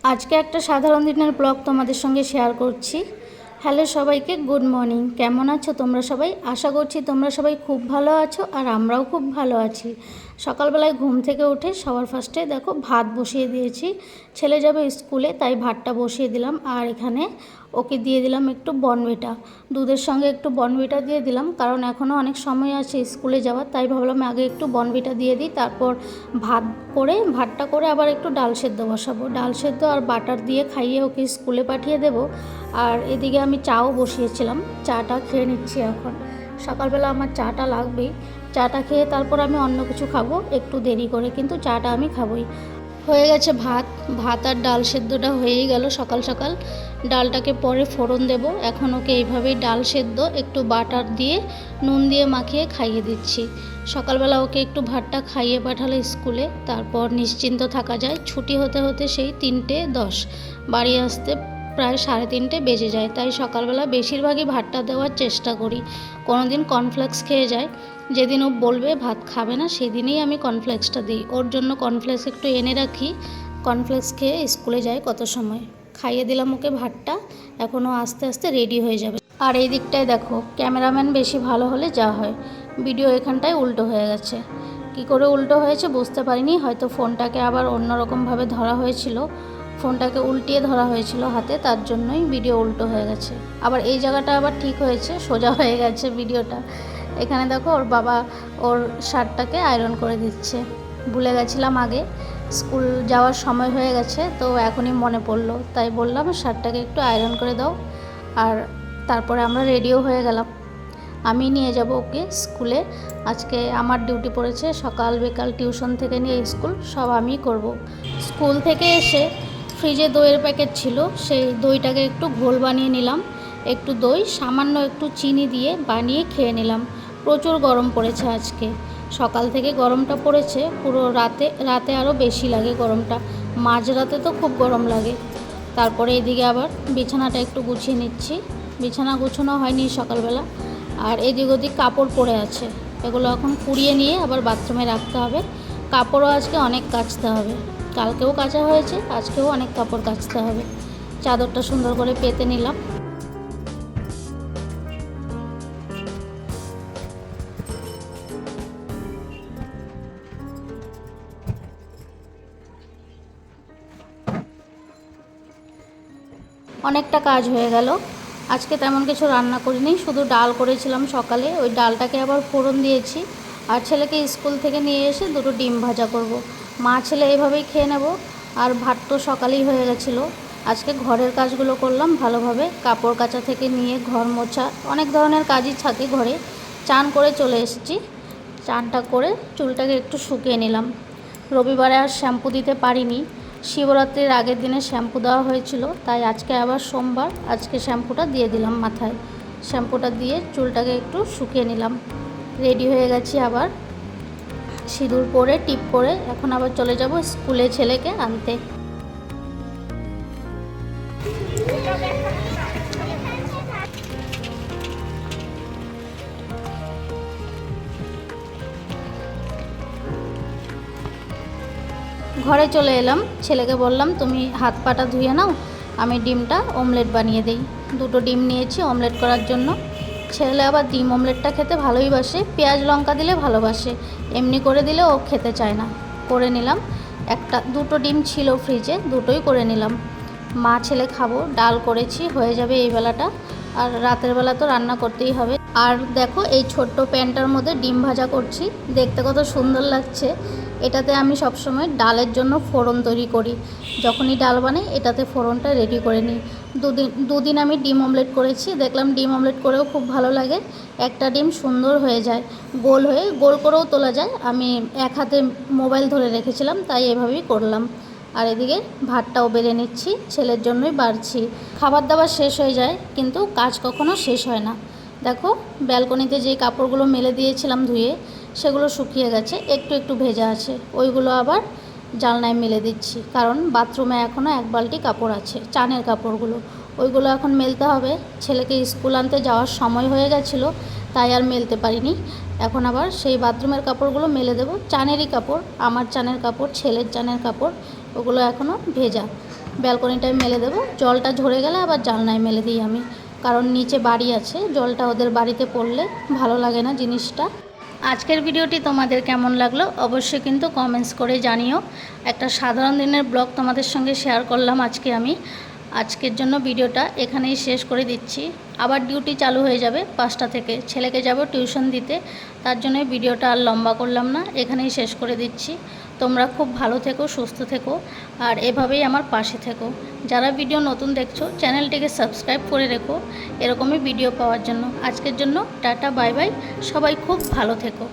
আজকে একটা সাধারণ দিনের ব্লগ তোমাদের সঙ্গে শেয়ার করছি। হ্যালো সবাইকে, গুড মর্নিং। কেমন আছো তোমরা সবাই? আশা করছি তোমরা সবাই খুব ভালো আছো আর আমরাও খুব ভালো আছি। সকালবেলায় ঘুম থেকে উঠে সবার ফার্স্টে দেখো ভাত বসিয়ে দিয়েছি। ছেলে যাবে স্কুলে, তাই ভাতটা বসিয়ে দিলাম। আর এখানে ওকে দিয়ে দিলাম একটু বর্নভিটা, দুধের সঙ্গে একটু বর্নভিটা দিয়ে দিলাম, কারণ এখনও অনেক সময় আছে স্কুলে যাওয়ার, তাই ভাবলাম আগে একটু বর্নভিটা দিয়ে দিই, তারপর ভাতটা করে আবার একটু ডাল সেদ্ধ বসাবো। ডাল সেদ্ধ আর বাটার দিয়ে খাইয়ে ওকে স্কুলে পাঠিয়ে দেব। আর এদিকে আমি চাও বসিয়েছিলাম, চাটা খেয়ে নিচ্ছি এখন। সকালবেলা আমার চাটা লাগবেই। চাটা খেয়ে তারপর আমি অন্য কিছু খাবো একটু দেরি করে, কিন্তু চাটা আমি খাবই। হয়ে গেছে ভাত আর ডাল সেদ্ধটা হয়েই গেল সকাল সকাল। ডালটাকে পরে ফোড়ন দেব। এখন ওকে এইভাবেই ডাল সেদ্ধ একটু বাটার দিয়ে নুন দিয়ে মাখিয়ে খাইয়ে দিচ্ছি। সকালবেলা ওকে একটু ভাতটা খাইয়ে পাঠালে স্কুলে, তারপর নিশ্চিন্ত থাকা যায়। ছুটি হতে হতে সেই 3:10, বাড়ি আসতে প্রায় 3:30 বেজে যায়। তাই সকালবেলা বেশিরভাগই ভাতটা দেওয়ার চেষ্টা করি। কোনো দিন কর্নফ্লেক্স খেয়ে যায়। যেদিন ও বলবে ভাত খাবে না, সেদিনেই আমি কর্নফ্লেক্সটা দিই। ওর জন্য কর্নফ্লেক্স একটু এনে রাখি, কর্নফ্লেক্স খেয়ে স্কুলে যায় কত সময়। খাইয়ে দিলাম ওকে ভাতটা, এখনও আস্তে আস্তে রেডি হয়ে যাবে। আর এই দিকটায় দেখো, ক্যামেরাম্যান বেশি ভালো হলে যা হয়, ভিডিও এখানটায় উল্টো হয়ে গেছে। কি করে উল্টো হয়েছে বুঝতে পারিনি, হয়তো ফোনটাকে আবার অন্যরকমভাবে ধরা হয়েছিল, ফোনটাকে উল্টিয়ে ধরা হয়েছিল হাতে, তার জন্যই ভিডিও উল্টো হয়ে গেছে। আবার এই জায়গাটা আবার ঠিক হয়েছে, সোজা হয়ে গেছে ভিডিওটা। এখানে দেখো ওর বাবা ওর শার্টটাকে আয়রন করে দিচ্ছে। ভুলে গেছিলাম আগে, স্কুল যাওয়ার সময় হয়ে গেছে, তো এখনই মনে পড়লো, তাই বললাম শার্টটাকে একটু আয়রন করে দাও। আর তারপরে আমরা রেডিও হয়ে গেলাম। আমি নিয়ে যাব ওকে স্কুলে। আজকে আমার ডিউটি পড়েছে, সকাল বিকাল টিউশন থেকে নিয়ে স্কুল সব আমিই করব। স্কুল থেকে এসে ফ্রিজে দইয়ের প্যাকেট ছিল, সেই দইটাকে একটু ঘোল বানিয়ে নিলাম। একটু দই, সামান্য একটু চিনি দিয়ে বানিয়ে খেয়ে নিলাম। প্রচুর গরম পড়েছে আজকে, সকাল থেকে গরমটা পড়েছে, পুরো রাতে আরও বেশি লাগে গরমটা। মাঝরাতে তো খুব গরম লাগে। তারপরে এদিকে আবার বিছানাটা একটু গুছিয়ে নিচ্ছি। বিছানা গুছানো হয়নি সকালবেলা, আর এদিক ওদিক কাপড় পড়ে আছে, এগুলো এখন কুড়িয়ে নিয়ে আবার বাথরুমে রাখতে হবে। কাপড়ও আজকে অনেক কাচতে হবে, কালকেও কাচা হয়েছে, আজকেও অনেক কাপড় কাচতে হবে। চাদরটা সুন্দর করে পেতে নিলাম। অনেকটা কাজ হয়ে গেল। আজকে তেমন কিছু রান্না করিনি, শুধু ডাল করেছিলাম সকালে, ওই ডালটাকে আবার ফোড়ন দিয়েছি। আর ছেলেকে স্কুল থেকে নিয়ে এসে দুটো ডিম ভাজা করব। মা ছেলে এভাবেই খেয়ে নেব। আর ভাত তো সকালেই হয়ে গেছিলো। আজকে ঘরের কাজগুলো করলাম ভালোভাবে, কাপড় কাচা থেকে নিয়ে ঘর মোছা, অনেক ধরনের কাজই থাকে ঘরে। চান করে চলে এসেছি, চানটা করে চুলটাকে একটু শুকিয়ে নিলাম। রবিবারে আর শ্যাম্পু দিতে পারিনি, শিবরাত্রির আগের দিনে শ্যাম্পু দেওয়া হয়েছিল, তাই আজকে আবার সোমবার, আজকে শ্যাম্পুটা দিয়ে দিলাম মাথায়। শ্যাম্পুটা দিয়ে চুলটাকে একটু শুকিয়ে নিলাম। রেডি হয়ে গেছি আবার, সিঁদুর পরে টিপ পরে এখন আবার চলে যাব স্কুলে ছেলেকে আনতে। ঘরে চলে এলাম, ছেলেকে বললাম তুমি হাত পাটা ধুয়ে নাও, আমি ডিমটা অমলেট বানিয়ে দিই। দুটো ডিম নিয়েছি অমলেট করার জন্য। ছেলে আবার ডিম অমলেটটা খেতে ভালোই বাসে, পেঁয়াজ লঙ্কা দিলে ভালোবাসে, এমনি করে দিলে ও খেতে চায় না। করে নিলাম, দুটো ডিম ছিল ফ্রিজে, দুটোই করে নিলাম। মা ছেলে খাবো, ডাল করেছি, হয়ে যাবে এই বেলাটা। আর রাতের বেলা তো রান্না করতেই হবে। আর দেখো এই ছোট্ট প্যানটার মধ্যে ডিম ভাজা করছি, দেখতে কত সুন্দর লাগছে। এটাতে আমি সবসময় ডালের জন্য ফোড়ন তৈরি করি, যখনই ডাল বানাই এটাতে ফোড়নটা রেডি করে নিই। দুদিন আমি ডিম অমলেট করেছি, দেখলাম ডিম অমলেট করেও খুব ভালো লাগে। একটা ডিম সুন্দর হয়ে যায়, গোল করেও তোলা যায়। আমি এক হাতে মোবাইল ধরে রেখেছিলাম, তাই এভাবেই করলাম। আর এদিকে ভাতটাও বেড়ে নিচ্ছি, ছেলের জন্যই বাড়ছি। খাবার দাবার শেষ হয়ে যায়, কিন্তু কাজ কখনো শেষ হয় না। দেখো ব্যালকনিতে যে কাপড়গুলো মেলে দিয়েছিলাম ধুয়ে, সেগুলো শুকিয়ে গেছে, একটু একটু ভেজা আছে, ওইগুলো আবার জানলায় মেলে দিচ্ছি, কারণ বাথরুমে এখনও এক বালতি কাপড় আছে, চানের কাপড়গুলো, ওইগুলো এখন মেলতে হবে। ছেলেকে স্কুল আনতে যাওয়ার সময় হয়ে গেছিলো, তাই আর মেলতে পারিনি। এখন আবার সেই বাথরুমের কাপড়গুলো মেলে দেবো। চানেরই কাপড়, আমার চানের কাপড়, ছেলের চানের কাপড়, ওগুলো এখনও ভেজা। ব্যালকনিটায় মেলে দেবো। জলটা ঝরে গেলে আবার জানলায় মেলে দিই আমি, কারণ নিচে বাড়ি আছে, জলটা ওদের বাড়িতে পড়লে ভালো লাগে না জিনিসটা। আজকের ভিডিওটি তোমাদের কেমন লাগলো অবশ্যই কিন্তু কমেন্টস করে জানিও। একটা সাধারণ দিনের ব্লগ তোমাদের সঙ্গে শেয়ার করলাম আজকে আমি। আজকের জন্য ভিডিওটা এখানেই শেষ করে দিচ্ছি। আবার ডিউটি চালু হয়ে যাবে 5টা থেকে, ছেলেকে যাব টিউশন দিতে, তার জন্য ভিডিওটা আর লম্বা করলাম না, এখানেই শেষ করে দিচ্ছি। তোমরা খুব ভালো থেকো, সুস্থ থেকো, আর এভাবেই আমার পাশে থেকো। যারা ভিডিও নতুন দেখছো চ্যানেলটিকে সাবস্ক্রাইব করে রেখো এরকমই ভিডিও পাওয়ার জন্য। আজকের জন্য টাটা, বাই বাই, সবাই খুব ভালো থেকো।